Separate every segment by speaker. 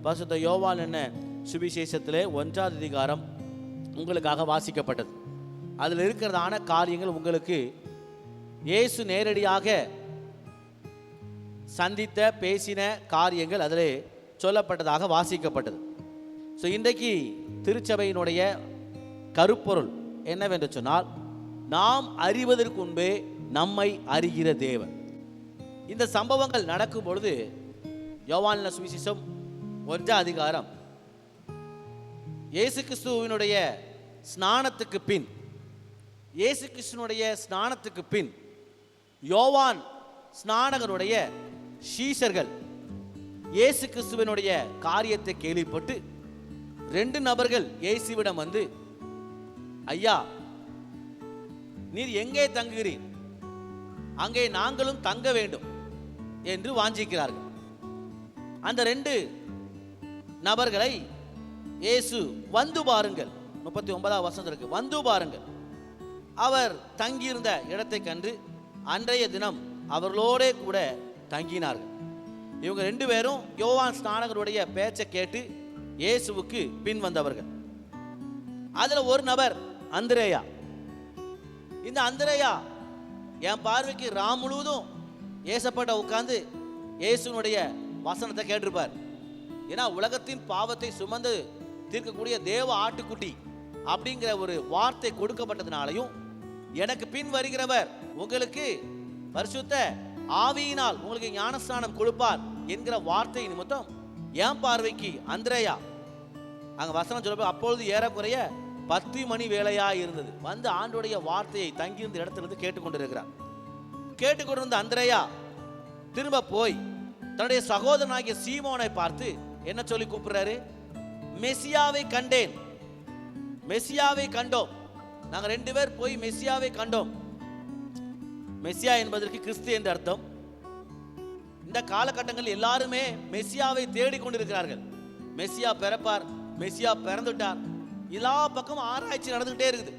Speaker 1: பரிசுத்த யோவான் என்ன சுவிசேஷத்திலே 1ஆம் அதிகாரம் உங்களுக்காக வாசிக்கப்பட்டது. அதில் இருக்கிறதான காரியங்கள் உங்களுக்கு இயேசு நேரடியாக சந்தித்த பேசின காரியங்கள் அதில் சொல்லப்பட்டதாக வாசிக்கப்பட்டது. ஸோ இன்றைக்கு திருச்சபையினுடைய கருப்பொருள் என்னவென்று சொன்னால், நாம் அறிவதற்கு முன்பே நம்மை அறிகிற தேவன். இந்த சம்பவங்கள் நடக்கும் பொழுது யோவான் சுவிசேஷம் 1ஆம் அதிகாரம் இயேசு கிறிஸ்துவினுடைய ஸ்நானத்துக்கு பின், இயேசு கிறிஸ்துவினுடைய ஸ்நானத்துக்கு பின் யோவான் ஸ்நானகருடைய சீஷர்கள் இயேசு கிறிஸ்துவினுடைய காரியத்தை கேள்விப்பட்டு 2 நபர்கள் இயேசுவிடம் வந்து, ஐயா, நீர் எங்கே தங்குகிறீர், அங்கே நாங்களும் தங்க வேண்டும் என்று வாஞ்சிக்கிறார்கள். அந்த 2 நபர்களை இயேசு வந்து பாருங்கள், 39ஆம் வசனம் இருக்கு, வந்து பாருங்கள். அவர் தங்கியிருந்த இடத்தை கண்டு அன்றைய தினம் அவர்களோடே கூட தங்கினார்கள். இவங்க 2 பேரும் யோவான் ஸ்நானகருடைய பேச்சை கேட்டு இயேசுவுக்கு பின் வந்தவர்கள். அதுல ஒரு நபர் அந்திரேயா. இந்த அந்திரேயா என் பார்வைக்கு ராம் முழுவதும் ஏசப்பட்ட உட்கார்ந்து இயேசுனுடைய வசனத்தை கேட்டிருப்பார். ஏன்னா உலகத்தின் பாவத்தை சுமந்து தீர்க்கக்கூடிய தேவ ஆட்டுக்குட்டி அப்படிங்கிற ஒரு வார்த்தை கொடுக்கப்பட்டதுனாலையும், எனக்கு பின் வருகிறவர் உங்களுக்கு பரிசுத்த ஆவியினால் உங்களுக்கு ஞானஸ்நானம் கொடுப்பார் என்கிற வார்த்தை நிமித்தம் என் பார்வைக்கு அந்திரேயா, அங்க வசனம் சொல்ல, அப்பொழுது ஏறக்குறைய 10 மணி வேளையா இருந்தது, வந்து ஆண்டோடைய வார்த்தையை தங்கியிருந்த இடத்திலிருந்து கேட்டுக்கொண்டிருக்கிறார். கேட்டுக்கொண்டிருந்த அந்திரேயா திரும்ப போய் தன்னுடைய சகோதரனாகிய சீமோனை பார்த்து என்ன சொல்லி கூப்பிடுறாரு, மெசியாவை கண்டேன், மெசியாவை கண்டோம். நாங்க 2 பேர் போய் மெசியாவை கண்டோம். மெசியா என்பதற்கு கிறிஸ்து என்று அர்த்தம். இந்த காலகட்டங்களில் எல்லாருமே மெசியாவை தேடிக்கொண்டிருக்கிறார்கள். மெசியா பிறப்பார், மெசியா பிறந்துட்டார், எல்லா பக்கமும் ஆராய்ச்சி நடந்துகிட்டே இருக்குது.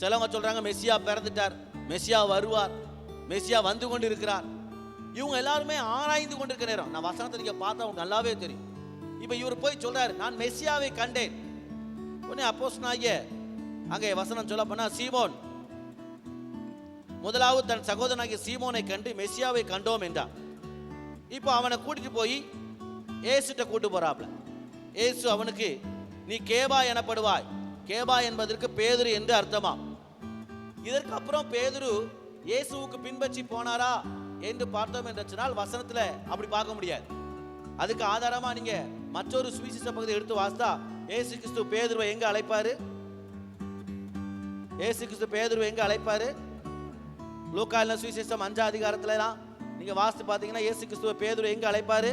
Speaker 1: சிலவங்க சொல்றாங்க மெசியா பிறந்துட்டார், மெசியா வருவார், மெசியா வந்து கொண்டு இருக்கிறார். இவங்க எல்லாருமே ஆராய்ந்து கொண்டிருக்கிற நேரம், நான் வசனத்தை நீங்க பார்த்தா உங்களுக்கு நல்லாவே தெரியும். இப்ப இவர் போய் சொல்றாரு, நான் மெசியாவை கண்டேன். உடனே அப்போஸ்தலனாகிய அங்கே வசனம் சொல்ல போனா, சீமோன் முதலாவது தன் சகோதரனாகிய சீமோனை கண்டு மெசியாவை கண்டோம் என்றார். இப்போ அவனை கூட்டிட்டு போய் ஏசுட்ட கூட்டு போறாப்ல. ஏசு அவனுக்கு, நீ கேபா எனப்படுவாய். கேபா என்பதற்கு பேதுரு என்று அர்த்தமா. இதற்கு அப்புறம் பேதுரு இயேசுவுக்கு பின்பற்றி போனாரா என்று பார்த்தோம் என்று சொன்னால் வசனத்துல அப்படி பார்க்க முடியாது. அதுக்கு ஆதாரமா நீங்க மற்றொரு சுவிசேஷ பகுதியை எடுத்து வாசித்தா, இயேசு கிறிஸ்து பேதுருவை எங்க அழைப்பாரு? இயேசு கிறிஸ்து பேதுருவை எங்க அழைப்பாரு? லூக்கா சுவிசேஷம் 5ஆம் அதிகாரத்துலாம் நீங்க வாசித்து பார்த்தீங்கன்னா, இயேசு கிறிஸ்துவ பேதுரு எங்க அழைப்பாரு?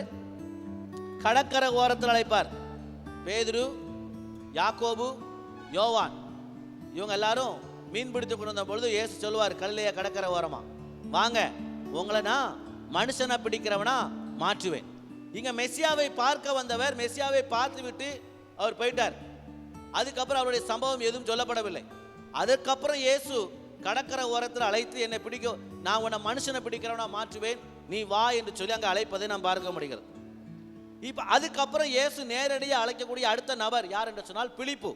Speaker 1: கடற்கரை ஓரத்தில் அழைப்பார். பேதுரு, யாக்கோபு, யோவான் இவங்க எல்லாரும் மீன் பிடித்து கொண்டு வந்த பொழுது இயேசு சொல்லுவார், கல்லையா கடற்கரை ஓரமா வாங்க, உங்களை நான் மனுஷனை பிடிக்கிறவனா மாற்றுவேன். இங்க மெசியாவை பார்க்க வந்தவர் மெசியாவை பார்த்து விட்டு அவர் போயிட்டார். அதுக்கப்புறம் அவருடைய சம்பவம் எதுவும் சொல்லப்படவில்லை. அதுக்கப்புறம் இயேசு கடற்கரை ஓரத்தில் அழைத்து, என்னை பிடிக்கும், நான் உன்னை மனுஷனை பிடிக்கிறவனா மாற்றுவேன், நீ வா என்று சொல்லி அங்கே அழைப்பதை நாம் பார்க்க முடிகிறது. இப்ப அதுக்கப்புறம் இயேசு நேரடியாக அழைக்கக்கூடிய அடுத்த நபர் யார் என்று சொன்னால் பிலிப்பு.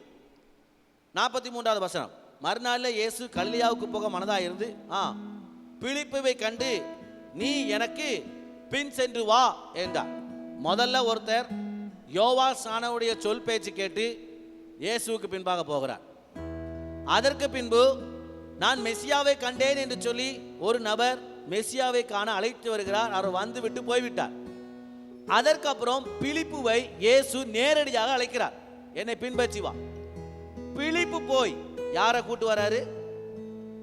Speaker 1: 43வது வசனம், மறுநாளில் இயேசு கலிலேயாவுக்கு போக மனதாக இருந்து பிலிப்புவை கண்டு, நீ எனக்கு பின் சென்று வா என்றார். முதல்ல ஒருத்தர் யோவான் ஸ்நானனுடைய சொல் பேச்சு கேட்டு இயேசுவுக்கு பின்பாக போகிறார். அதற்கு பின்பு நான் மெசியாவை கண்டேன் என்று சொல்லி ஒரு நபர் மெசியாவை காண அழைத்து வருகிறார். அவர் வந்து விட்டு போய்விட்டார். அதற்கப்புறம் பிலிப்புவை இயேசு நேரடியாக அழைக்கிறார், என்னை பின்பற்றி வா. பிலிப்பு போய் யாரை கூட்டு வராரு?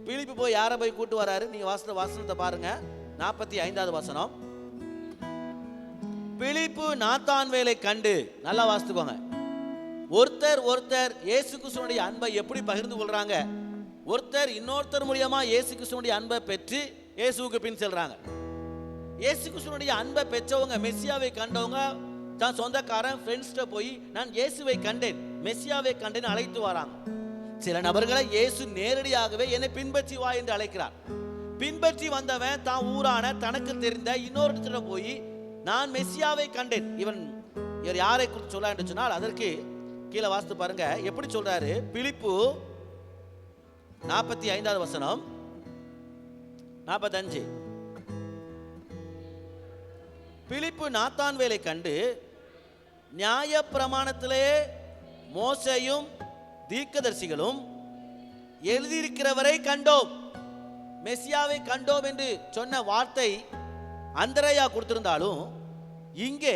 Speaker 1: பிலிப்பு போய் யாரை போய் கூட்டு வராரு? நீங்க வசனத்தை பாருங்க, 45வது வசனம். பிலிப்பு நாத்தான்வேலை கண்டு, நல்லா வாசித்துக்கோங்க. ஒருத்தர் இயேசு கிறிஸ்துவினுடைய அன்பை எப்படி பகிர்ந்து கொள்றாங்க? ஒருத்தர் இன்னொருத்தர் மூலமா இயேசு கிறிஸ்துவினுடைய அன்பை பெற்று இயேசுவுக்கு பின் செல்றாங்க. இயேசு கிறிஸ்துவினுடைய அன்பை பெற்றவங்க, மெசியாவை கண்டவங்க, தான் சொந்தக்காரன் ஃப்ரெண்ட்ஸ்ட போய் நான் இயேசுவை கண்டேன், மெசியாவை கண்டேன் அழைத்து வராங்க. சில நபர்களை இயேசு நேரடியாகவே என்னை பின்பற்றி வா என்று அழைக்கிறார். பின்பற்றி வந்தவன் தான் ஊரான தனக்கு தெரிந்த இன்னொருத்தர போய் நான் மெசியாவை கண்டேன், இவன் இவர் யாரை குறித்து சொல்ல என்று சொன்னால் அதற்கு கீழே வாசித்து பாருங்க எப்படி சொல்றாரு. பிலிப்பு 45வது வசனம் 45. பிலிப்பு நாத்தான்வேலை கண்டு, நியாய பிரமாணத்திலே மோசேயும் தீர்க்கதரிசிகளும் எழுதியிருக்கிறவரை கண்டோம். மெசியாவை கண்டோம் என்று சொன்ன வார்த்தை அந்திரேயா கொடுத்திருந்தாலும் இங்கே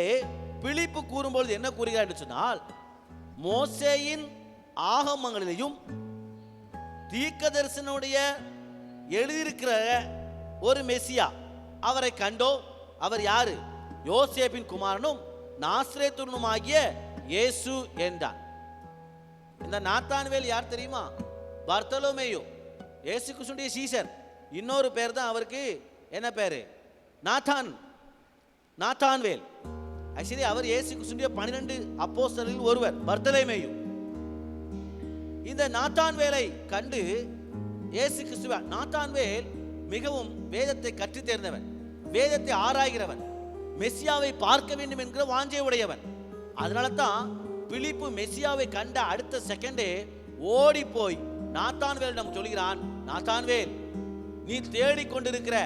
Speaker 1: பிலிப்பு கூறும்போது என்ன கூறுகிறார் என்று சொன்னால், மோசேயின் ஆகமங்களிலேயும் தீர்க்கதரிசனுடைய எழுதியிருக்கிற ஒரு மெசியா அவரை கண்டோ. அவர் யாரு? யோசேப்பின் குமாரனும் நாசரேத்துனுமாகிய இயேசு என்றார். இந்த நாத்தான்வேல் யார் தெரியுமா? பர்தலோமேயு, இயேசு கிறிஸ்துவின் சீஷர். இன்னொரு பேர் தான் அவருக்கு. என்ன பேரு? நாத்தான்வேல். ஆக்சுவலி அவர் இயேசு கிறிஸ்துவின் 12 அப்போஸ்தலரில் ஒருவர், பர்தலோமேயு. இந்த நாத்தான்வேலை கண்டு இயேசு கிறிஸ்துவ, நாத்தான்வேல் மிகவும் வேதத்தை கற்று தேர்ந்தவன், வேதத்தை ஆராய்கிறவன், மெசியாவை பார்க்க வேண்டும் என்கிற வாஞ்சை உடையவன். அதனால தான் பிலிப்பு மெசியாவை கண்ட அடுத்த செகண்டே ஓடி போய் நாத்தான்வேலிடம் சொல்கிறான், நாத்தான்வேல், நீ தேடிக்கொண்டிருக்கிற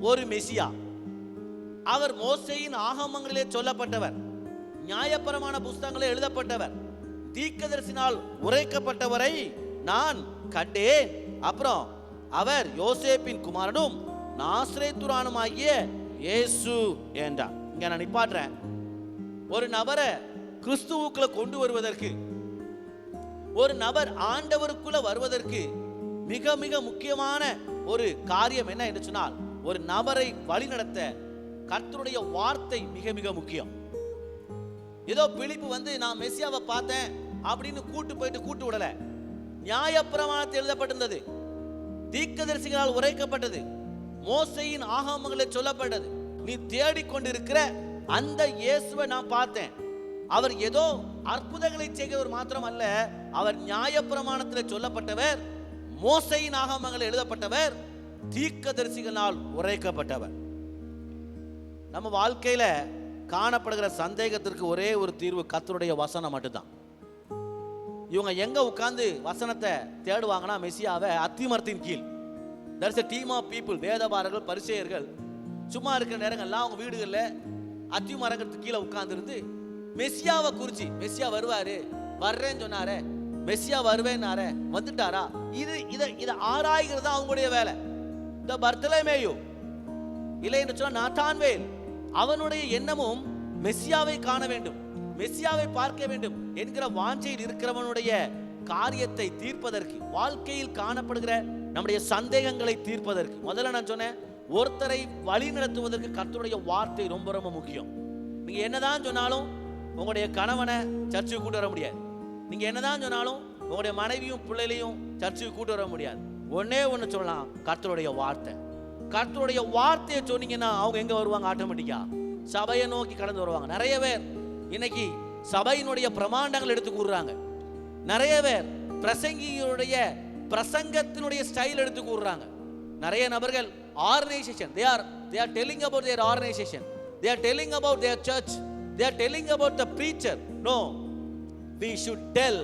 Speaker 1: ஒரு மெசியா, அவர் மோசேயின் ஆகமங்களிலே சொல்லப்பட்டவர், நியாயப்பிரமாண புஸ்தகங்களில் எழுதப்பட்டவர், தீர்க்கதரிசினால் உரைக்கப்பட்டவரை நான் கண்டேன். அப்புறம் அவர் யோசேப்பின் குமாரனும் நாசரேத்துரானுமாகிய இயேசு என்றார். இங்க நான் நிப்பாட்டுறேன். ஒரு நபரை கிறிஸ்துவுக்குள்ள கொண்டு வருவதற்கு, ஒரு நபர் ஆண்டவருக்குள்ள வருவதற்கு மிக மிக முக்கியமான ஒரு காரியம் என்ன என்று சொன்னால், ஒரு நபரை வழிநடத்த கர்த்தருடைய வார்த்தை மிக மிக முக்கியம். ஏதோ பிலிப்பு நான் மெசியாவை பார்த்தேன் அப்படின்னு கூட்டு விடல. நியாயப்பிரமாணத்தில் எழுதப்பட்டிருந்தது, தீர்க்கதரிசிகளால் உரைக்கப்பட்டது, மோசேயின் ஆகமங்களில் சொல்லப்பட்டது. நீ தேடிக்கொண்டிருக்கிற அந்த இயேசுவை நான் பார்த்தேன். அவர் ஏதோ அற்புதங்களை செய்கிறவர் மாத்திரம் அல்ல, அவர் நியாயப்பிரமாணத்தில் சொல்லப்பட்டவர், மோசேயின் ஆகமங்களில் எழுதப்பட்டவர், தீர்க்கதரிசிகளால் உரைக்கப்பட்டவர். நம்ம வாழ்க்கையில காணப்படுகிற சந்தேகத்திற்கு ஒரே ஒரு தீர்வு கர்த்தருடைய வசனம் மட்டும்தான். இவங்க எங்க உட்கார்ந்து வசனத்தை தேடுவாங்கன்னா, மெசியாவை அத்திமரத்தின் கீழ். there is a team of people, வேதபாரர்கள், பரிசேயர்கள் சும்மா இருக்கிற நேரங்கள்லாம் அவங்க வீடுகளில் அத்திமரத்துக்கு கீழே உட்கார்ந்துருந்து மெசியாவை குறிச்சு, மெசியா வருவாரு, வர்றேன்னு சொன்னாரே, மெசியா வருவேன்னாரே, வந்துட்டாரா, இதை ஆராய்கிறது தான் அவங்களுடைய வேலை. இந்த பர்தலோமேயு இல்லை என்று சொன்னால் நாத்தான்வேல், அவனுடைய எண்ணமும் மெசியாவை காண வேண்டும், மெசியாவை பார்க்க வேண்டும் என்கிற வாஞ்சையில் இருக்கிறவனுடைய காரியத்தை தீர்ப்பதற்கு, வாழ்க்கையில் காணப்படுகிற நம்முடைய சந்தேகங்களை தீர்ப்பதற்கு, முதல்ல நான் சொன்னேன், ஒருத்தரை வழி நடத்துவதற்கு கர்த்தருடைய வார்த்தை ரொம்ப ரொம்ப முக்கியம். நீங்க என்னதான் சொன்னாலும் உங்களுடைய கணவனை சர்ச்சுக்கு கூட்டு வர முடியாது. நீங்க என்னதான் சொன்னாலும் உங்களுடைய மனைவியும் பிள்ளைகளையும் சர்ச்சுக்கு கூட்டு வர முடியாது. ஒன்னே ஒன்று சொல்லலாம், கர்த்தருடைய வார்த்தை. கர்த்தருடைய வார்த்தையை சொன்னீங்கன்னா அவங்க எங்க வருவாங்க? ஆட்டோமேட்டிக்கா சபையை நோக்கி கடந்து வருவாங்க. நிறைய பேர் இன்னைக்கு சபையினுடைய பிரமாண்டங்கள் எடுத்து கூறுறாங்க. நிறைய பேர் பிரசங்கியுடைய பிரசங்கத்தினுடைய ஸ்டைல் எடுத்து கூறுறாங்க. நிறைய நபர்கள் organisation, they are telling about their organization, they are telling about their church, they are telling about the preacher. No, we should tell.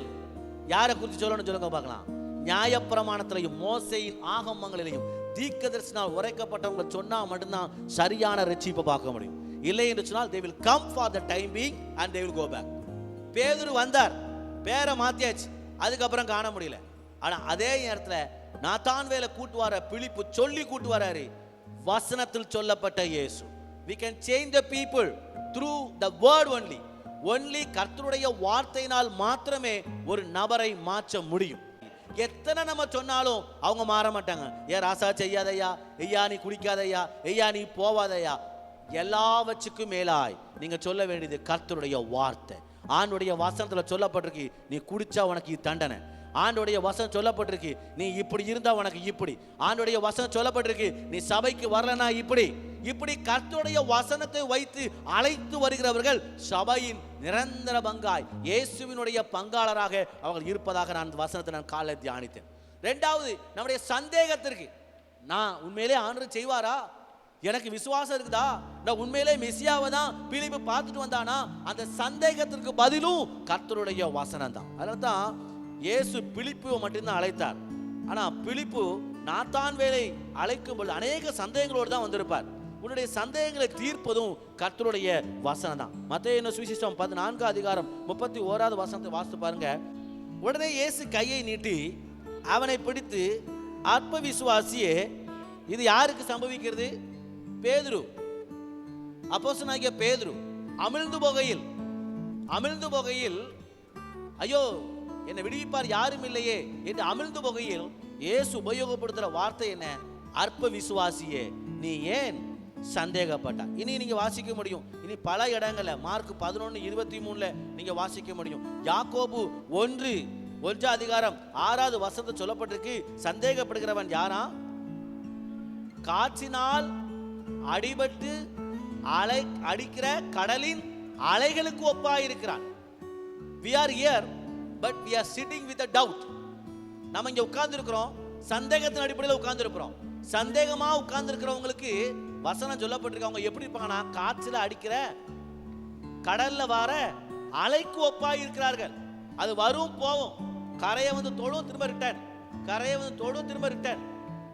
Speaker 1: யாரை குறித்து சொல்லணும்னு சொல்லுங்க பார்க்கலாம். நியாயப்பிரமாணத்திலையும் மோசேயின் ஆகமங்களிலையும் தீர்க்கதரிசினால் உரைக்கப்பட்டவங்க சொன்னா மட்டும்தான் சரியான ரட்சிப்பை பார்க்க முடியும். இல்லை என்று சொன்னால் they will come for the time being and they will go back. பேதுரு வந்தார், பேரை மாத்தியாச்சு, அதுக்கப்புறம் காண முடியல. ஆனா அதே நேரத்தில் நாத்தான்வேலை கூட்டு வர பிலிப்பு சொல்லி கூட்டு வராரு, வசனத்தில் சொல்லப்பட்ட இயேசு. we can change the people through the word only. கர்த்தருடைய வார்த்தையினால் மாத்திரமே ஒரு நபரை மாற்ற முடியும். எத்தனை நம்ம சொன்னாலும் அவங்க மாற மாட்டாங்க. ஏன் ராசா செய்யாதையா, ஐயா நீ குடிக்காதையா, ஐயா நீ போவாதையா, எல்லாவற்றுக்கும் மேலாய் நீங்க சொல்ல வேண்டியது கர்த்தருடைய வார்த்தை. ஆண்டுடைய வசனத்துல சொல்லப்பட்டிருக்கு, நீ குடிச்சா உனக்கு தண்டனை. ஆண்டுடைய வசனம் சொல்லப்பட்டிருக்கு, நீ இப்படி இருந்தா உனக்கு இப்படி. ஆண்டுடைய வசனம் சொல்லப்பட்டிருக்கு, நீ சபைக்கு வரலனா இப்படி. இப்படி கர்த்தருடைய வசனத்தை வைத்து அழைத்து வருகிறவர்கள் சபையின் நிரந்தர பங்காய் இயேசுவினுடைய பங்காளராக அவர்கள் இருப்பதாக நான் வசனத்தை நான் காலை தியானித்தேன். ரெண்டாவது, நம்முடைய சந்தேகத்திற்கு, நான் உண்மையிலே ஆண்டவர் செய்வாரா, எனக்கு விசுவாசம் இருக்குதா, நான் உண்மையிலே மெசியாவை தான் பிலிப்பு பார்த்துட்டு வந்தானா, அந்த சந்தேகத்திற்கு பதிலும் கர்த்தருடைய வசனம் தான். அதனால தான் இயேசு பிலிப்புவை மட்டும்தான் அழைத்தார். ஆனா பிலிப்பு நாத்தான்வேலை அழைக்கும் பொழுது அநேக சந்தேகங்களோடு தான் வந்திருப்பார். உன்னுடைய சந்தேகங்களை தீர்ப்பதும் கர்த்தருடைய வசனம் தான். மத்தேயு சுவிசேஷம் 14:31 வசனத்தை வாசித்து பாருங்க. உடனே இயேசு கையை நீட்டி அவனை பிடித்து, அற்ப விசுவாசியே, இது யாருக்கு சம்பவிக்கிறது? பேதுரு, அப்போஸ்தலனாகிய பேதுரு அமிழ்ந்து போகையில் ஐயோ என்னை விடுவிப்பார் யாரும் இல்லையே என்று அமிழ்ந்து போகையில் இயேசு உபயோகப்படுத்துற வார்த்தை என்ன? அற்ப விசுவாசியே, நீ ஏன் சந்தேகப்பட்ட? இனி நீங்க வாசிக்க முடியும். இனி பல இடங்கள்ல மார்க் 11:23 நீங்க வாசிக்க முடியும். யாக்கோபு 1:6 சொல்லப்பட்டிருக்கு. சந்தேகப்படுகிறவன் யாரா? காற்றினால் அடிபட்டு அடிக்கிற கடலின் அலைகளுக்கு ஒப்பாயிருக்கிறான். we are here but we are sitting with a doubt. நம்ம இங்க உட்கார்ந்து இருக்கிறோம், சந்தேகத்தின் அடிப்படையில் உட்கார்ந்து இருக்கிறோம். சந்தேகமா உட்கார்ந்து இருக்கிறவங்களுக்கு வசனம் சொல்லப்பட்டிருக்கு. அவங்க எப்படி இருப்பாங்கன்னா, காற்றுல அடிக்கிற கடல்ல வர அலைக்கு ஒப்பாய் இருக்கிறார்கள். அது வரும் போகும், கரையை வந்து தொடும் திரும்ப ரிட்டர்ன்.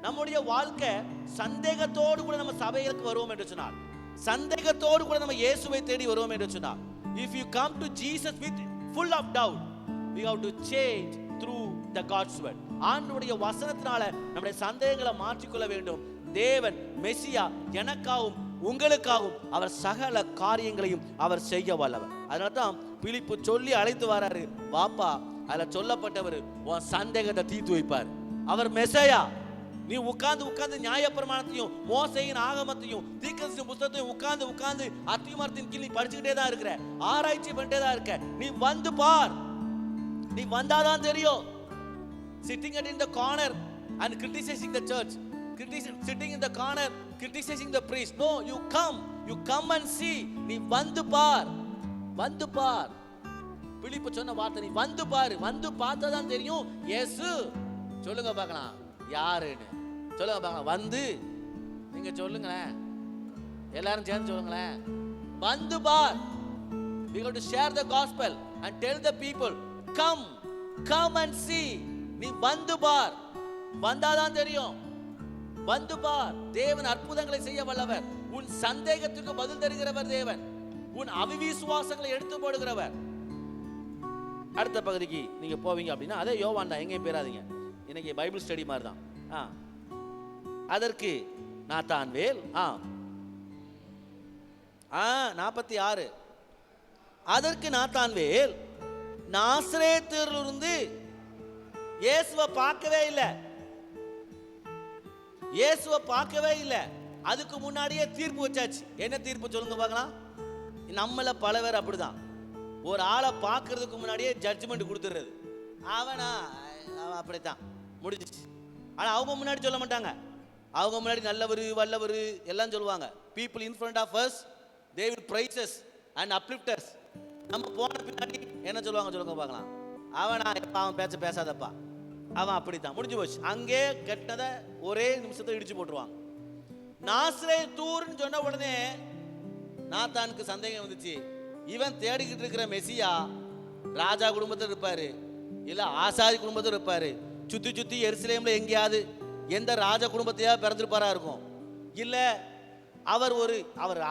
Speaker 1: நம்முடைய வாழ்க்கை சந்தேகத்தோடு கூட நம்ம சபைகளுக்கு வருவோம் என்று சொன்னார், சந்தேகத்தோடு கூட நம்ம இயேசுவை தேடி வருவோம் என்று சொன்னார். if you come to Jesus with full of doubt, we have to change through the God's word. ஆண்டவருடைய வசனத்தினால நம்முடைய சந்தேகங்களை மாற்றிக்கொள்ள வேண்டும். தேவன் மெசியா எனக்காகவும் உங்களுக்காகவும் அவர் சகல காரியங்களையும் அவர் செய்ய வல்லவர். அதனால தான் பிலிப்பு சொல்லி அழைத்து வராரு, வாப்பா. அதுல சொல்லப்பட்டவர் உன் சந்தேகத்தை தீர்த்து வைப்பார். அவர் மெசியா. நீ உட்கார்ந்து நியாயப்பிரமாணத்தையும் மோசேயின் ஆகமத்தையும் தீர்க்கதரிசி புத்தகத்தையும் உட்கார்ந்து அத்திமரத்தின் கீழ் நீ படிச்சுக்கிட்டே தான் இருக்கிற, ஆராய்ச்சி பண்ணிட்டே தான் இருக்க. நீ வந்து பார், நீ வந்தாதான் தெரியும். sitting in the corner and criticizing the church, sitting in the corner criticizing the priest, no, you come and see. நீ வந்து பார். பிலிப்பு சொன்ன வார்த்தை, நீ வந்து பாரு. வந்து பார்த்தா தான் தெரியும் இயேசு. சொல்லுங்க பார்க்கலாம் யாருன்னு, சொல்லுங்க பார்க்கலாம். வந்து நீங்க சொல்லுங்களேன், எல்லாரும் சேர்ந்து சொல்லுங்களேன். வந்து பார். we have to share the gospel and tell the people, come and see. நீ வந்து பார், வந்தாதான் தெரியும். வந்து பார். தேவன் அற்புதங்களை செய்ய வல்லவர். உன் சந்தேகத்துக்கு பதில் தருகிறவர் தேவன். உன் அவிசுவாசங்களை எடுத்து போடுகிறவர். அடுத்த பகுதிக்கு நீங்க போவீங்க அப்படின்னா அதே யோவான் தான், எங்கேயும் பேராதீங்க. இன்னைக்கு பைபிள் ஸ்டடி மாதிரி தான். அதற்கு நாத்தான்வேல் 46. அதற்கு நாத்தான்வேல் நாசரேத்திலிருந்து இயேசுவை பார்க்கவே இல்லை. அதுக்கு முன்னாடியே தீர்ப்பு வச்சாச்சு. என்ன தீர்ப்பு சொல்லுங்க பார்க்கலாம். நம்மள பல பேர் அப்படிதான், ஒரு ஆளை பார்க்கறதுக்கு முன்னாடியே ஜட்ஜ்மெண்ட் கொடுத்துடுறது. அவன் அப்படித்தான் முடிஞ்சிச்சு. ஆனா அவங்க முன்னாடி சொல்ல மாட்டாங்க. அவங்க முன்னாடி நல்லவர் வல்லவர் எல்லாம் சொல்லுவாங்க. people in front of us they will praise us and uplift us. நம்ம போன பின்னாடி என்ன சொல்லுவாங்க சொல்லுங்க பார்க்கலாம். அவன் பேசாதப்பா, அவன் அப்படித்தான், முடிஞ்சு போச்சு. அங்கே கெட்டதை ஒரே நிமிஷத்தை இடிச்சு போட்டுருவாங்க. நாசரேத்தூர்னு சொன்ன உடனே நாத்தானுக்கு சந்தேகம் வந்துச்சு. இவன் தேடிக்கிட்டு இருக்கிற மெசியா ராஜா குடும்பத்தில் இருப்பாரு, இல்ல ஆசாரி குடும்பத்தில் இருப்பாரு. சுத்தி எருசலேம்ல எங்கேயாவது எந்த ராஜ குடும்பத்தையாவது பிறந்திருப்பாரா இருக்கும். இல்ல அவர்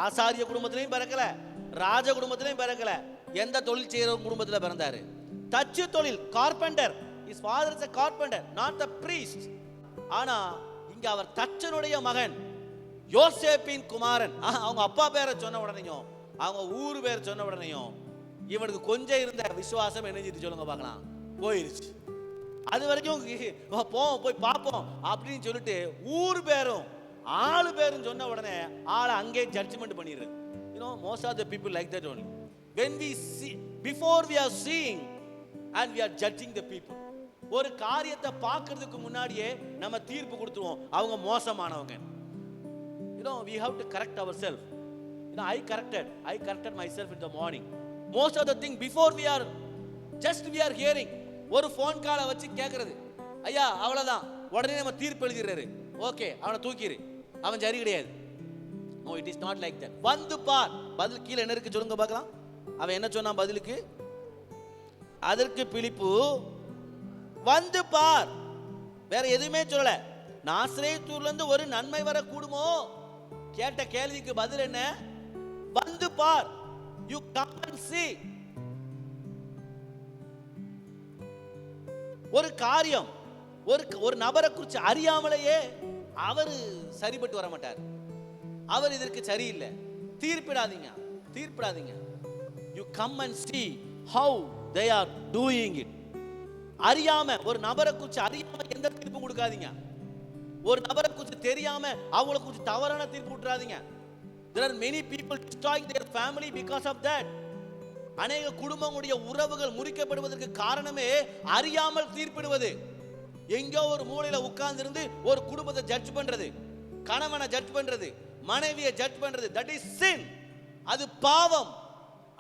Speaker 1: ஆசாரிய குடும்பத்திலையும் பிறக்கல, ராஜ குடும்பத்திலையும் பிறக்கல. எந்த தொழில் செய்யற குடும்பத்துல பிறந்தாரு? தச்சு தொழில், carpenter. his father is a carpenter, not a priest. ஆனா இங்க அவர் தச்சனுடைய மகன், யோசேப்பின் குமாரன். அவங்க அப்பா பேரை சொன்ன உடனேயும் அவங்க ஊரு பேர் சொன்ன உடனேயும் இவனுக்கு கொஞ்சம் இருந்த விசுவாசம் என்னஞ்சிட்டு சொல்லுங்க பார்க்கலாம், போயிருச்சு. அது வரைக்கும் போய் பார்ப்போம் அப்படின்னு சொல்லிட்டு ஊர் பேரும் ஆளு பேரும் சொன்ன உடனே ஆளை அங்கே ஜட்ஜ்மெண்ட் பண்ணிடுறது. you know, most of the people like that only. when we see, before we are seeing and we are judging the people. ஒரு காரியத்தை பார்க்கிறதுக்கு முன்னாடியே நம்ம தீர்ப்பு கொடுத்துருவோம், அவங்க மோசமானவங்க. you know, we have to correct ourselves. you know, I corrected myself in the morning. most of the thing before we are hearing, ஒரு phone காலை வச்சு கேட்கறது, ஐயா அவ்வளவுதான், உடனே நம்ம தீர்ப்பு எழுதிடுறாரு. ஓகே, அவனை தூக்கிடு, அவன் சரி கிடையாது. No, it is not like that. வந்து பார். பதில் கீழே என்ன இருக்கு சொல்லுங்க பார்க்கலாம். அவன் என்ன சொன்னான் பதிலுக்கு? அதற்கு பிலிப்பு, வந்து பார். வேற எதுவுமே சொல்லல. நாசரேத்தூர்ல இருந்து ஒரு நன்மை வர கூடுமோ? கேட்ட கேள்விக்கு பதில் என்ன? வந்து பார். You come and see. ஒரு காரியம், ஒரு நபரை குறித்து அறியாமலேயே அவர் சரிபட்டு வர மாட்டார். அவர் இதற்கு சரியில்லை. தீர்ப்பிடாதீங்க, தீர்ப்பிடாதீங்க. You come and see how they are doing it. அறியாம ஒரு நபரை குறித்து அறியாம எந்த தீர்ப்பும் கொடுக்காதீங்க. ஒரு நபரை குறித்து தெரியாம அவங்களை குறித்து தவறான தீர்ப்பு விட்டுறாதீங்க. There are many people destroying their family because of that. அநேக குடும்பங்களுடைய உறவுகள் முறிக்கப்படுவதற்கு காரணமே அறியாமல் தீர்ப்பிடுவது. எங்கோ ஒரு மூலையில உட்கார்ந்து இருந்து ஒரு குடும்பத்தை ஜட்ஜ் பண்றது, கணவனை ஜட்ஜ் பண்றது, மனைவியை ஜட்ஜ் பண்றது. that is sin. அது பாவம்,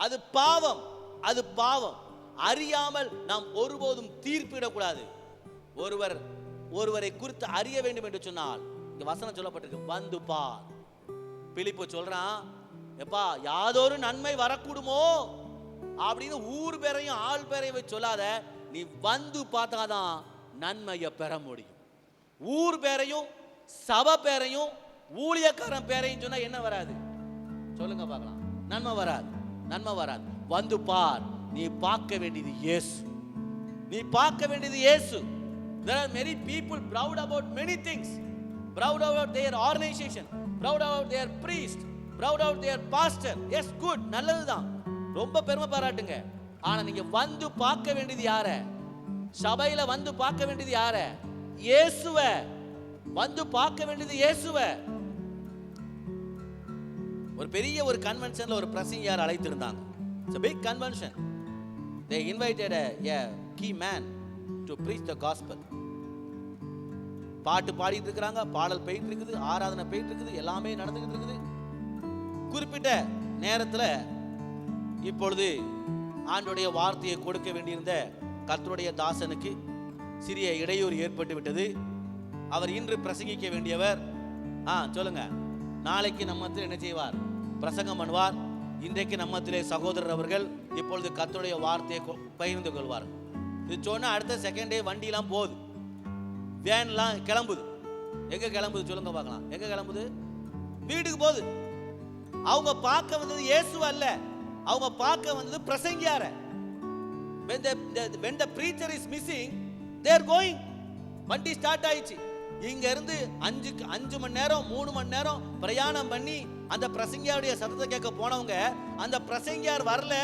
Speaker 1: அது பாவம், அது பாவம். அறியாமல் நாம் ஒருபோதும் தீர்ப்பிடக்கூடாது. ஒருவரை குறித்து அறிய வேண்டும் என்று சொன்னால் இங்க வசனம் சொல்லப்பட்டிருக்கு, வந்து பார். பிலிப்பு சொல்றான், எப்பா யாதொரு நன்மை வரக்கூடுமோ அப்படின்னு ஊர் பேரையும் ஆள் பேரையும் சொல்லாத, நீ வந்து பார்த்தாதான் நன்மையை பெற முடியும். ஊர் பேரையும் சபை பேரையும் ஊழியக்காரன் பேரையும் சொன்னா என்ன வராது சொல்லுங்க பார்க்கலாம்? நன்மை வராது, நன்மை வராது. வந்து பார். நீ பார்க்க வேண்டியது இயேசு, நீ பார்க்க வேண்டியது இயேசு. There are many people proud about many things, proud about their organization, proud about their priest, proud about their pastor. Yes, good, நல்லதுதான், ரொம்ப பெருமை பாராட்டுங்க. ஆனா நீங்க வந்து பார்க்க வேண்டியது யார? சபையில வந்து பார்க்க வேண்டியது யார? இயேசுவை. வந்து பார்க்க வேண்டியது இயேசுவை. ஒரு பெரிய ஒரு கன்வென்ஷன்ல ஒரு பிரசங்கியார் அழைத்திருந்தாங்க. It's a big convention. They invited a key man to preach the gospel. பாட்டு பாடிட்டு இருக்காங்க, பாடல் போயிட்டு இருக்குது, ஆராதனை போயிட்டு இருக்குது, எல்லாமே நடந்துகிட்டு இருக்குது. குறிப்பிட்ட நேரத்தில் இப்பொழுது ஆண்டோடைய வார்த்தையை கொடுக்க வேண்டியிருந்த கர்த்தருடைய தாசனுக்கு சிறிய இடையூறு ஏற்பட்டு விட்டது. அவர் இன்று பிரசங்கிக்க வேண்டியவர். சொல்லுங்க, நாளைக்கு நம்மத்தில் என்ன செய்வார்? பிரசங்கம் பண்ணுவார். இன்றைக்கு நம்மத்திலே சகோதரர் அவர்கள் இப்பொழுது கர்த்தருடைய வார்த்தையை பகிர்ந்து கொள்வார். இது சொன்னா அடுத்த செகண்ட் டே வண்டிலாம் போகுது, வேன்லாம் கிளம்புது. எங்க கிளம்புது சொல்லுங்க பார்க்கலாம்? எங்க கிளம்புது? வீட்டுக்கு போகுது. அவங்க பார்க்க வந்தது இயேசு அல்ல, அவங்க பார்க்க வந்தது பிரசங்கியார. when the preacher is missing, they are going. வண்டி ஸ்டார்ட் ஆயிடுச்சு. இங்க இருந்து 5 மணி நேரம் 3 மணி நேரம் பிரயாணம் பண்ணி அந்த பிரசங்கியாருடைய சத்தத்தை கேட்க போனவங்க, அந்த பிரசங்கியார் வரல,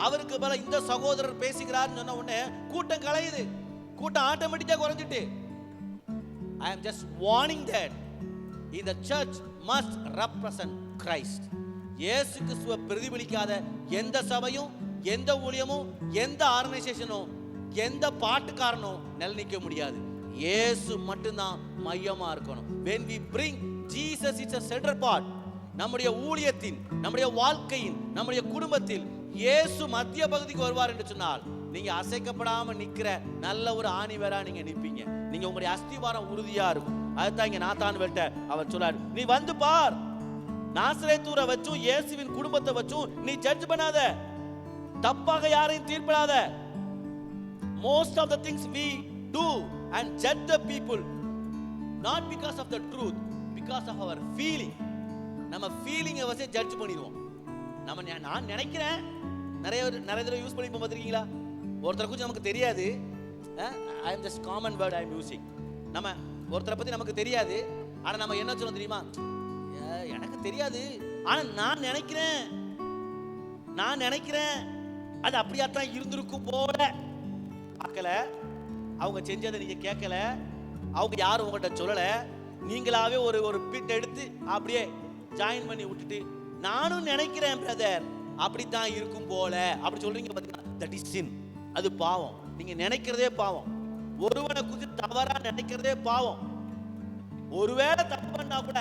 Speaker 1: அவருக்கு பதிலா இந்த சகோதரர் பேசுகிறார்னு சொன்ன உடனே கூட்டம் கலையுது. கூட்டம் ஆட்டோமேட்டிக்கா குறைஞ்சிட்டு. I am just warning that in the church must represent Christ. இயேசு கிறிஸ்துவை பிரதிபலிக்காத எந்த சபையும், எந்த ஊழியமும், எந்த ஆர்கனைசேஷனும், எந்த பாட்டுக்காரனும் நிலைநிற்க முடியாது. இயேசு மட்டும்தான் மையமா இருக்கணும். When we bring Jesus is a center part, நம்முடைய ஊழியத்தின், நம்முடைய வாழ்க்கையின், நம்முடைய குடும்பத்தில் இயேசு மத்திய பகுதிக்கு வருவார் என்று சொன்னால் நீங்க அசைக்கப்படாம நிக்கிற நல்ல ஒரு ஆணிவேரா நீங்க நிப்பீங்க. நீங்க உங்களுடைய அஸ்திவாரம் உறுதியா இருக்கும். அதுதான் இங்க நாத்தான் வெட்ட அவர் சொல்றாரு, நீ வந்து பார். நாசரேத்தூரை வச்சும் இயேசுவின் குடும்பத்தை வச்சும் நீ ஜட்ஜ் பண்ணாத, தப்பாக யாரையும் தீர்ப்பிடாத. Most of the things we do and judge the people not because of the truth, because of our feeling. நம்ம ஃபீலிங்கை வச்சு ஜட்ஜ் பண்ணிடுவோம். நான் நினைக்கிறேன், நிறைய தடவை யூஸ் பண்ணி பார்த்துருக்கீங்களா? ஒருத்தரை குறித்து நமக்கு தெரியாது, I am just common word I am using. நம்ம ஒருத்தரை பற்றி நமக்கு தெரியாது, ஆனால் நம்ம என்ன சொல்லணும் தெரியுமா? எனக்கு தெரியாது, ஆனால் நான் நினைக்கிறேன் அது அப்படியாத்தான் இருந்திருக்கும் போல. பார்க்கல, அவங்க செஞ்சதை நீங்க கேட்கல, அவங்க யாரும் உங்கள்கிட்ட சொல்லல, நீங்களாவே ஒரு பிட் எடுத்து அப்படியே ஜாயின் பண்ணி விட்டுட்டு நானும் நினைக்கிறேன் பிரதர் அப்படித்தான் இருக்கும் போல அப்படி சொல்றீங்க பாத்தீங்களா? That is sin. அது பாவம். நீங்க நினைக்கிறதே பாவம். ஒருவனை குறித்து தவறா நினைக்கிறதே பாவம். ஒருவேளை தப்பு பண்ணா கூட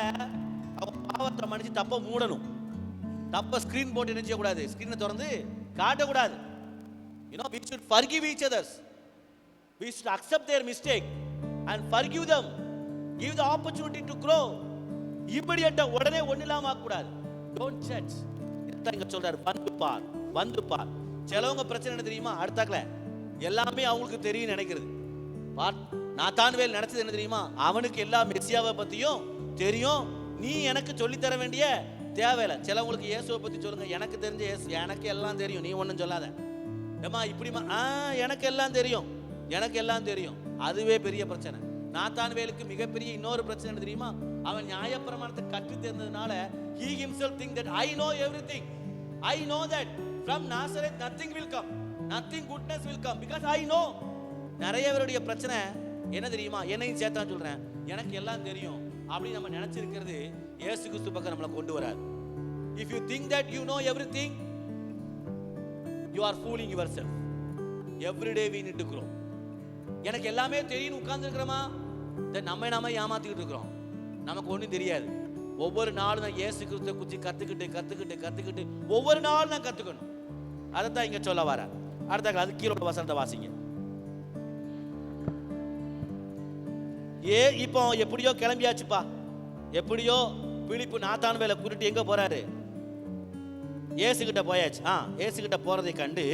Speaker 1: அவங்க பாவத்தை மன்னிச்சு தப்ப மூடணும். தப்ப ஸ்கிரீன் போட்டு நினைச்ச கூடாது, ஸ்கிரீனை திறந்து காட்டக்கூடாது. You know, we should forgive each others. We should accept their mistake and forgive them. Give the opportunity to grow. இமிடியேட்டா உடனே ஒண்ணு இல்லாம ஆக்க கூடாது. Don't judge. இதான் இங்க சொல்றாரு, வந்து பார். சிலவங்க பிரச்சனை என்ன தெரியுமா? அடுத்தாக்கல எல்லாமே அவங்களுக்கு தெரியும் நினைக்கிறது. நாத்தான்வேல் நினைச்சது என்ன தெரியுமா? அவனுக்கு எல்லா மெசியாவை பத்தியும் தெரியும், நீ எனக்கு சொல்லி தர வேண்டிய தேவையில்லை. சிலவங்களுக்கு இயேசுவை பத்தி சொல்லுங்க, எனக்கு தெரிஞ்ச இயேசு எனக்கு எல்லாம் தெரியும், நீ ஒன்றும் சொல்லாத. ஏமா இப்படிமா, எனக்கு எல்லாம் தெரியும். அதுவே பெரிய பிரச்சனை. நாத்தான்வேலுக்கு மிகப்பெரிய இன்னொரு பிரச்சனை என்ன தெரியுமா? அவன் நியாயப்பிரமாணத்தை கற்று தெரிந்ததுனால he himself think that I know everything. I know that from Nazareth nothing will come, nothing goodness will come because I know. நிறைய பேருடைய பிரச்சனை என்ன தெரியுமா? என்னையும் சேர்த்தான் சொல்றேன், எனக்கு எல்லாம் தெரியும் அப்படி நம்ம நினைச்சிருக்கிறது இயேசு கிறிஸ்து பக்கம் நம்மளை கொண்டு வராது. If you think that you know everything, you are fooling yourself. Every day we need to grow. எனக்கு எல்லாமே தெரியும் உட்கார்ந்து இருக்கிறோமா? நம்ம ஏமாத்திக்கிட்டு இருக்கிறோம். நமக்கு ஒன்றும் தெரியாது. ஒவ்வொரு நாளும் நான் இயேசு கிறிஸ்துவை குறித்து கத்துக்கிட்டு ஒவ்வொரு நாளும் நான் கத்துக்கணும். அதைத்தான் இங்க சொல்ல வர. அடுத்த அது கீழோட வசனத்தை வாசிங்க. இப்போ எப்படியோ கிளம்பியாச்சுப்பா. எப்படியோ பிலிப்பு நாத்தான்வேலை கூட்டிட்டு எங்க போறாரு? இயேசு கிட்ட போயாச்சு. இயேசு கிட்ட போறதை கண்டு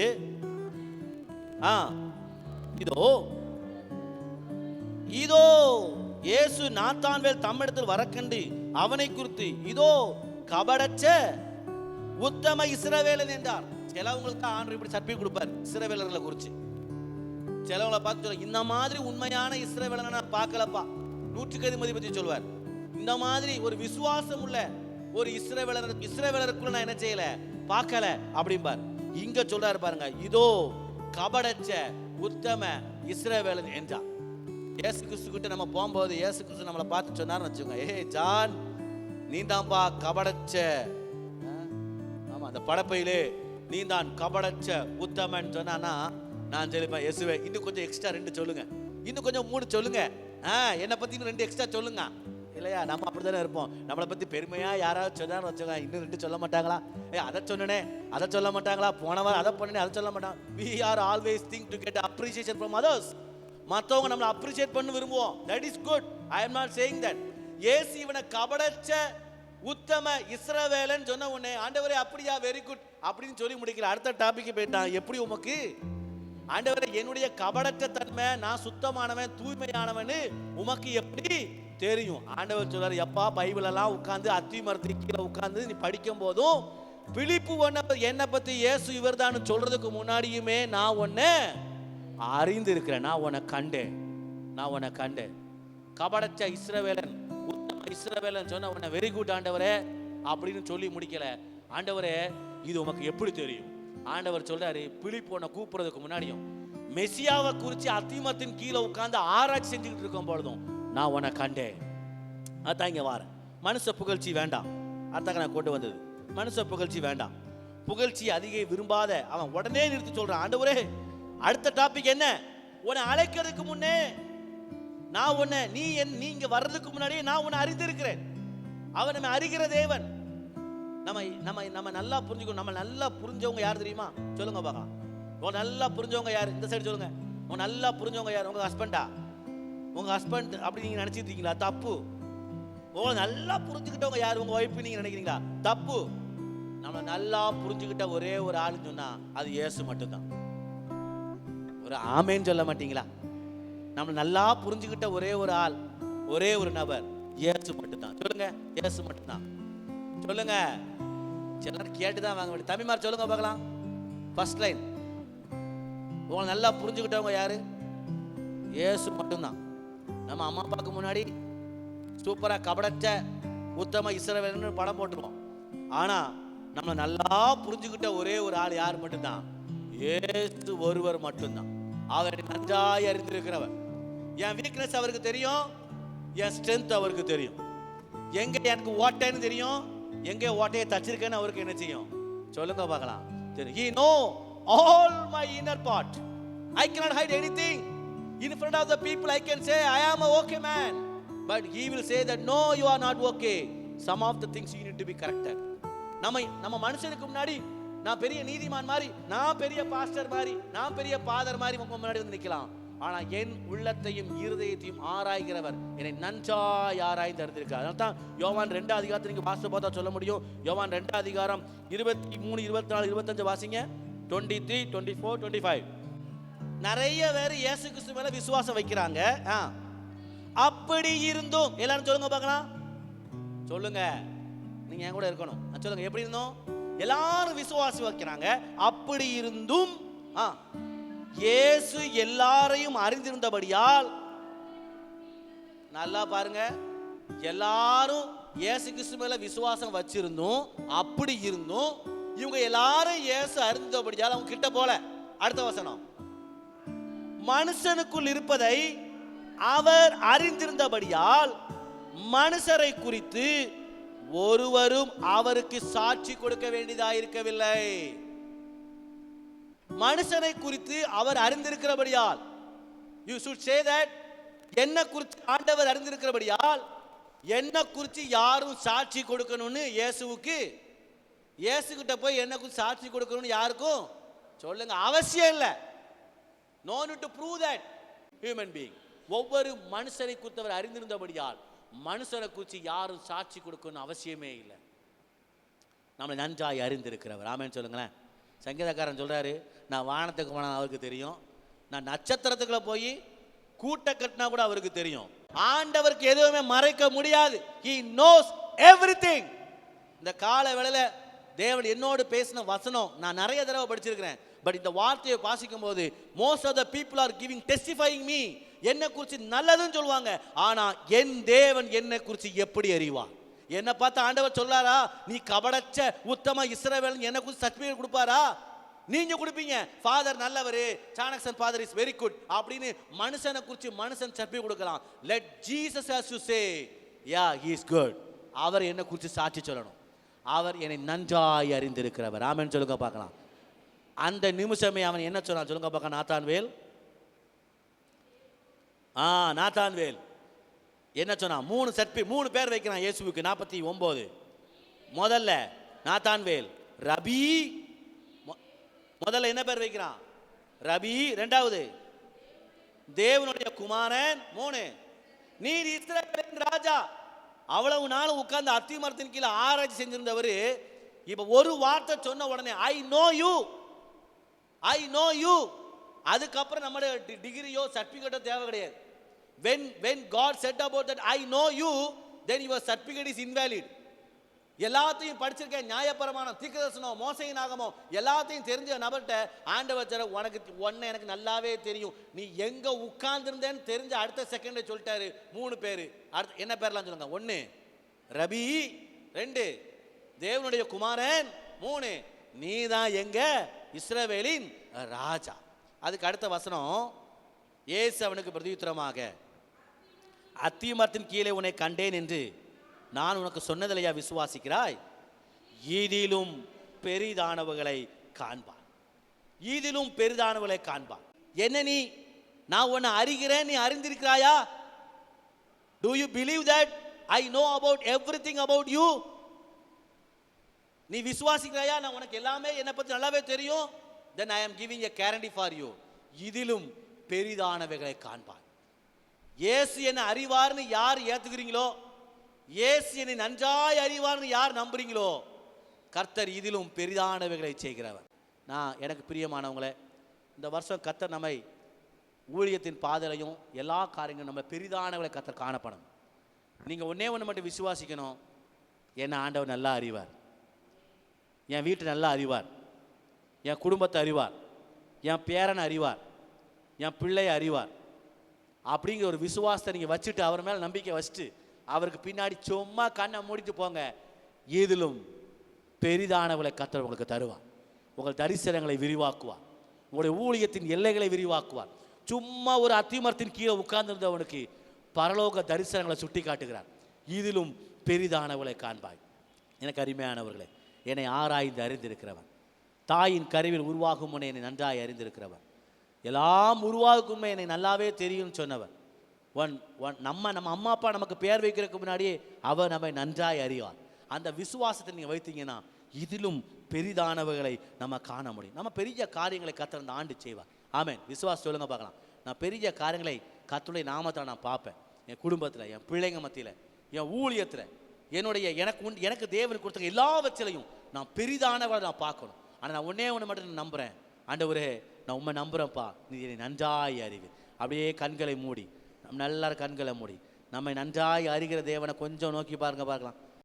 Speaker 1: இதோ இயேசு நாத்தான்வேல் தம்மிடத்தில் வரக்கண்டு அவனை குறித்து இதோ கபடச்ச உத்தம இஸ்ரவேலன் என்றார். சிலவங்களுக்கு ஆண்டவர் இப்படி சர்டிஃபிகேட் கொடுப்பார் இஸ்ரவேலர்களை குறிச்சு. சிலவங்களை பார்த்து இந்த மாதிரி உண்மையான இஸ்ரவேலனை நான் பார்க்கலப்பா, 100க்கு அதிபதி பத்தி சொல்வார். இந்த மாதிரி ஒரு விசுவாசம் உள்ள ஒரு இஸ்ரவேலருக்குள்ள நான் என்ன செய்யல, பார்க்கல அப்படிம்பார். இங்க சொல்றாரு பாருங்க, இதோ கபடச்ச உத்தம இஸ்ரவேலன் என்றார். இயேசு கிறிஸ்து கிட்ட நம்ம போகும்போது இயேசு கிறிஸ்து நம்மளை பார்த்து சொன்னார்னு வச்சுக்கோங்க, ஜான் நீ தான்பா கபடச்ச, அந்த படப்பையிலே நீ தான் கபடச்ச உத்தமன் சொன்னா நான் சொல்லிப்பேன், இயேசுவே இன்னும் கொஞ்சம் எக்ஸ்ட்ரா 2 சொல்லுங்க, இன்னும் கொஞ்சம் 3 சொல்லுங்க, என்னை பத்தி இன்னும் 2 எக்ஸ்ட்ரா சொல்லுங்க. இல்லையா? நம்ம அப்படித்தானே இருப்போம். நம்மளை பத்தி பெருமையா யாராவது சொன்னான்னு வச்சுக்கோங்க, இன்னும் 2 சொல்ல மாட்டாங்களா? அதை சொன்னனே அதை சொல்ல மாட்டாங்களா? போனவர் அதை பண்ணனே அதை சொல்ல மாட்டாங்க. we are always think to get appreciation from others. மற்றவங்க நம்மளை அப்ரிஷியேட் பண்ண விரும்புவோம். that is good, I am not saying that. இயேசு இவனை கபடச்ச உத்தம இஸ்ரவேலன் சொன்ன உடனே ஆண்டவரே அப்படியா, வெரி குட் அப்படின்னு சொல்லி முடிக்கல. அடுத்த டாபிக் போயிட்டான். எப்படி உமக்கு ஆண்டவரே என்னுடைய கபடற்ற தன்மை, நான் சுத்தமானவன் தூய்மையானவன் உமக்கு எப்படி தெரியும்? ஆண்டவர் சொல்றாரு, எப்பா பைபிள் எல்லாம் உட்கார்ந்து அத்தி மரத்துக்கு கீழே உட்கார்ந்து நீ படிக்கும் போதும் பிலிப்பு என்னை பத்தி இயேசு இவர்தான் சொல்றதுக்கு முன்னாடியுமே நான் உன்னை அறிந்து இருக்கிறேன், நான் உன்னை கண்டேன். கபடச்ச இஸ்ரவேலன் உத்தம இஸ்ரவேலன் சொன்ன உன்னை வெரி குட் ஆண்டவரே அப்படின்னு சொல்லி முடிக்கல. ஆண்டவரே இது உமக்கு எப்படி தெரியும்? ஆண்டவர் சொல்றாரு, பிலிப்பு உன்னை கூப்பிடுறதுக்கு முன்னாடியும் மெசியாவை குறித்து அத்திமரத்தின் கீழே உட்கார்ந்து ஆராய்ச்சி செஞ்சுக்கிட்டு இருக்கும் பொழுதும் நான் உன்னை கண்டேன். அதான் இங்க வார மனுஷ புகழ்ச்சி வேண்டாம். அதான் நான் கொண்டு வந்தது. மனுஷ புகழ்ச்சி வேண்டாம். புகழ்ச்சி அதிக விரும்பாத அவன் உடனே நிறுத்தி சொல்றான், ஆண்டவரே அடுத்த டாபிக் என்ன? உன்னை அழைக்கிறதுக்கு முன்னே நான் உன்னை நீங்க வர்றதுக்கு முன்னாடியே நான் உன்னை அறிந்திருக்கிறேன். அவன் நம்ம அறிகிற தேவன். நம்ம நல்லா புரிஞ்சுக்கணும். நம்ம நல்லா புரிஞ்சவங்க யார் தெரியுமா? சொல்லுங்க பார்க்கலாம். உங்க நல்லா புரிஞ்சவங்க யார்? இந்த சைடு சொல்லுங்க. உங்க நல்லா புரிஞ்சவங்க யார்? உங்க ஹஸ்பண்டா? உங்க ஹஸ்பண்ட் அப்படி நீங்க நினைச்சிட்டு இருக்கீங்களா? தப்பு. உங்களை நல்லா புரிஞ்சுக்கிட்டவங்க யார்? உங்க ஒய்ஃப் நீங்க நினைக்கிறீங்களா? தப்பு. நம்ம நல்லா புரிஞ்சுக்கிட்ட ஒரே ஒரு ஆளுன்னு சொன்னா அது இயேசு மட்டும்தான். ஒரு ஆமேன்னு சொல்ல மாட்டீங்களா? நம்ம நல்லா புரிஞ்சுக்கிட்ட ஒரே ஒரு ஆள், ஒரே ஒரு நபர் இயேசு மட்டும்தான். சொல்லுங்க, இயேசு மட்டும்தான். சொல்லுங்க. சிலர் கேட்டுதான் வாங்க வேண்டிய. தம்பிமார் சொல்லுங்க பார்க்கலாம். First line. உங்களை நல்லா புரிஞ்சுக்கிட்டவங்க யாரு? இயேசு மட்டும்தான். நம்ம அம்மா அப்பாவுக்கு முன்னாடி சூப்பரா கபடச்ச உத்தம இஸ்ரவேலன்னு படம் போட்டுருவோம். ஆனா நம்ம நல்லா புரிஞ்சுக்கிட்ட ஒரே ஒரு ஆள் யார் மட்டும்தான்? இயேசு ஒருவர் மட்டும்தான். அவரை நன்றாய் அறிந்திருக்கிறவர். என் வீக்னஸ் அவருக்கு தெரியும், என் ஸ்ட்ரென்த் அவருக்கு தெரியும். எங்க எனக்கு ஓட்டைன்னு தெரியும், எங்க ஓட்டையை தச்சிருக்கேன்னு அவருக்கு என்ன செய்யும்? சொல்லுங்க பார்க்கலாம். He know all my inner part. I cannot hide anything. In front of the people I can say I am a okay man, but he will say that no, you are not okay. Some of the things you need to be corrected. நம்ம மனுஷனுக்கு முன்னாடி நான் பெரிய நீதிமான் மாதிரி, நான் பெரிய pastor மாதிரி, நான் பெரிய ஃபாதர் மாதிரி உங்க முன்னாடி வந்து நிக்கலாம். ஆனா என் உள்ளத்தையும் இருதயத்தையும் ஆராய்கிறவர் என்னை நன்றாய் ஆராய்ந்து அறிந்திருக்கிறார். அதனால தான் யோவான் 2 அதிகாரத்தை நீங்க வாசித்து பார்த்தா சொல்ல முடியும். யோவான் 2 அதிகாரம் 23, 24, 25 வாசிங்க. 23, 24, 25. நிறைய பேர் இயேசு கிறிஸ்து மேல விசுவாசம் வைக்கிறாங்க. அப்படி இருந்தும் எல்லாரும் சொல்லுங்க பார்க்கலாம். சொல்லுங்க, நீங்க என் கூட இருக்கணும். சொல்லுங்க, எப்படி இருந்தோம்? எல்லாரும் விசுவாசம் வைக்கிறாங்க. அப்படி இருந்தும் இயேசு எல்லாரையும் அறிந்திருந்தபடியால், நல்லா பாருங்க, எல்லாரும் இயேசு கிறிஸ்து மேல விசுவாசம் வச்சிருந்தும் அப்படி இருந்தும் இவங்க எல்லாரும் இயேசு அறிந்தபடியால் அவங்க கிட்ட போல. அடுத்த வசனம், மனுஷனுக்குள் இருப்பதை அவர் அறிந்திருந்தபடியால் மனுஷரை குறித்து ஒருவரும் அவருக்கு சாட்சி கொடுக்க வேண்டியதாயிருக்கவில்லை. மனுஷனை குறித்து அவர் அறிந்திருக்கிறபடியால், you should say that, என்ன குறித்து ஆண்டவர் அறிந்திருக்கிறபடியால் என்ன குறித்து யாரும் சாட்சி கொடுக்கணும்னு இயேசு கிட்ட போய் என்ன குறித்து சாட்சி கொடுக்கணும்னு யாருக்கும் சொல்லுங்க அவசியம் இல்லை. no need to prove that human being. ஒவ்வொரு மனுஷனை குறித்து அவர் அறிந்திருந்தபடியால் மனுஷனை குறித்து யாரும் சாட்சி கொடுக்கணும் அவசியமே இல்லை. நம்மளை நன்றாய் அறிந்திருக்கிறவர். ஆமென் சொல்லுங்களேன். சங்கீதக்காரன் சொல்றாரு, நான் வானத்துக்கு போனா அவருக்கு தெரியும், நான் நட்சத்திரத்துக்குள்ள போய் கூட்ட கட்டினா கூட அவருக்கு தெரியும். ஆண்டவருக்கு எதுவுமே மறைக்க முடியாது. He knows everything. இந்த கால வேளையில தேவன் என்னோடு பேசின வசனம் நான் நிறைய தடவை படிச்சிருக்கிறேன். பட் இந்த வார்த்தையை வாசிக்கும் போது most of the people are giving testifying me, என்ன குறித்து நல்லதுன்னு சொல்லுவாங்க. ஆனா என் தேவன் என்னை குறித்து எப்படி அறிவார்? என்ன பார்த்து ஆண்டவர் சொல்லாரா, நீ கபடச்ச உத்தம இஸ்ரவேல் என்ன குறித்து சர்டிபிகேட் கொடுப்பாரா? நீங்க கொடுப்பீங்க, ஃபாதர் நல்லவர், சாணக்சன் ஃபாதர் இஸ் வெரி குட் அப்படின்னு மனுஷனை குறித்து மனுஷன் சர்டிபிகேட் கொடுக்கலாம். Let Jesus has to say, yeah he is good. அவர் என்ன குறித்து சாட்சி சொல்லணும், அவர் என்னை நன்றாய் அறிந்திருக்கிறவர். ஆமென் சொல்லுங்க பார்க்கலாம். அந்த நிமிஷமே அவன் என்ன சொன்னான் சொல்லுங்க பார்க்க. நாத்தான்வேல் நாத்தான்வேல் என்ன சொன்னான்? 3 பேர் வைக்கிறான் இயேசுவுக்கு. 49 முதல்ல நாத்தான்வேல் ரபி, முதல்ல என்ன பேர் வைக்கிறான்? ரபி. இரண்டாவது தேவனுடைய குமாரன். 3 நீர் இஸ்ரவேலின் ராஜா. அவ்வளவு நாள் உட்கார்ந்து அத்தி மரத்தின் கீழே ஆராய்ச்சி செஞ்சிருந்தவர் இப்ப ஒரு வார்த்தை சொன்ன உடனே ஐ நோ யூ. அதுக்கப்புறம் நம்மளுடைய டிகிரியோ சர்டிபிகேட்டோ தேவை கிடையாது. when God said about that I know you, then your certificate is invalid. எல்லாத்தையும் படிச்சிருக்கேன், நியாயப்பிரமாணம், தீர்க்கதரிசனம், மோசையின் ஆகமம் எல்லாத்தையும் தெரிஞ்ச நபர்கிட்ட ஆண்டவர் உன்னை எனக்கு நல்லாவே தெரியும், நீ எங்க உட்கார்ந்துருந்தேன்னு தெரிஞ்ச அடுத்த செகண்ட் சொல்லிட்டாரு. 3 பேர். அடுத்து என்ன பேர்லாம் சொல்லுங்க? 1 ரபி, 2 தேவனுடைய குமாரன், 3 நீதான் எங்க இஸ்ரவேலின் ராஜா. அதுக்கு அடுத்த வசனம், இயேசு அவனுக்கு பிரதியுத்தரமாக, அத்திமரத்தின் கீழே உன்னை கண்டேன் என்று நான் உனக்கு சொன்னதில்லையா விசுவாசிக்கிறாய்? ஈதிலும் பெரிதானவர்களை காண்பான். ஈதிலும் பெரிதானவர்களை காண்பான். என்ன நான் உன்னை அறிகிறேன், நீ அறிந்திருக்கிறாயா? Do you believe that I know about everything about you? நீ விசுவாசிக்கிறாயா? நான் உனக்கு எல்லாமே என்னை பற்றி நல்லாவே தெரியும். Then I am giving a guarantee for you. இதிலும் பெரிதானவைகளை காண்பான். இயேசு என்னை அறிவார்னு யார் ஏத்துக்கிறீங்களோ, இயேசு என்னை நன்றாய் அறிவார்னு யார் நம்புறீங்களோ, கர்த்தர் இதிலும் பெரிதானவைகளை செய்கிறவர். எனக்கு பிரியமானவங்களே, இந்த வருஷம் கர்த்தர் நம்மை ஊழியத்தின் பாதையிலையும் எல்லா காரியங்களும் நம்ம பெரிதானவங்களை கர்த்தர் காணப்படும். நீங்கள் ஒன்றே ஒன்று மட்டும் விசுவாசிக்கணும், என்னை ஆண்டவர் நல்லா அறிவார், என் வீட்டை நல்லா அறிவார், என் குடும்பத்தை அறிவார், என் பேரனை அறிவார், என் பிள்ளையை அறிவார். அப்படிங்கிற ஒரு விசுவாசத்தை நீங்கள் வச்சுட்டு அவர் மேலே நம்பிக்கை வச்சுட்டு அவருக்கு பின்னாடி சும்மா கண்ணை மூடிட்டு போங்க. இதிலும் பெரிதானவளை கர்த்தர் உங்களுக்கு தருவார். உங்கள் தரிசனங்களை விரிவாக்குவார், உங்களுடைய ஊழியத்தின் எல்லைகளை விரிவாக்குவார். சும்மா ஒரு அத்திமரத்தின் கீழே உட்கார்ந்திருந்தவனுக்கு பரலோக தரிசனங்களை சுட்டி காட்டுகிறார். இதிலும் பெரிதானவளை காண்பாய். எனக்கு அருமையானவர்களே, என்னை ஆராய்ந்து அறிந்திருக்கிறவன், தாயின் கருவில் உருவாகும் முன்னே என்னை நன்றாய் அறிந்திருக்கிறவன், எல்லாம் உருவாகும் என்னை நல்லாவே தெரியும்னு சொன்னவர். நம்ம அம்மா அப்பா நமக்கு பேர் வைக்கிறதுக்கு முன்னாடியே அவர் நம்மை நன்றாய் அறிவார். அந்த விசுவாசத்தை நீங்கள் வைத்தீங்கன்னா இதிலும் பெரிதானவர்களை நம்ம காண முடியும். நம்ம பெரிய காரியங்களை கர்த்தர் அந்த ஆண்டு செய்வார். ஆமென். விசுவாசம் சொல்லுங்க பார்க்கலாம். நான் பெரிய காரியங்களை கர்த்தருடைய நாமத்தில் நான் பார்ப்பேன். என் குடும்பத்தில், என் பிள்ளைங்க மத்தியில், என் ஊழியத்தில், எனக்கு தேவன் கொடுத்த எல்லாவற்றிலையும் நான் பெரிதானவரை நான் பார்க்கணும். ஆனால் நான் ஒன்று மட்டும் நான் நம்புகிறேன். ஆண்டவரே, நான் உண்மை நம்புகிறேன்ப்பா, நீ என்னை நன்றாய் அறிவு. அப்படியே கண்களை மூடி, நம்ம எல்லாரும் கண்களை மூடி நம்மை நன்றாய் அறிகிற தேவனை கொஞ்சம் நோக்கி பார்க்கலாம்.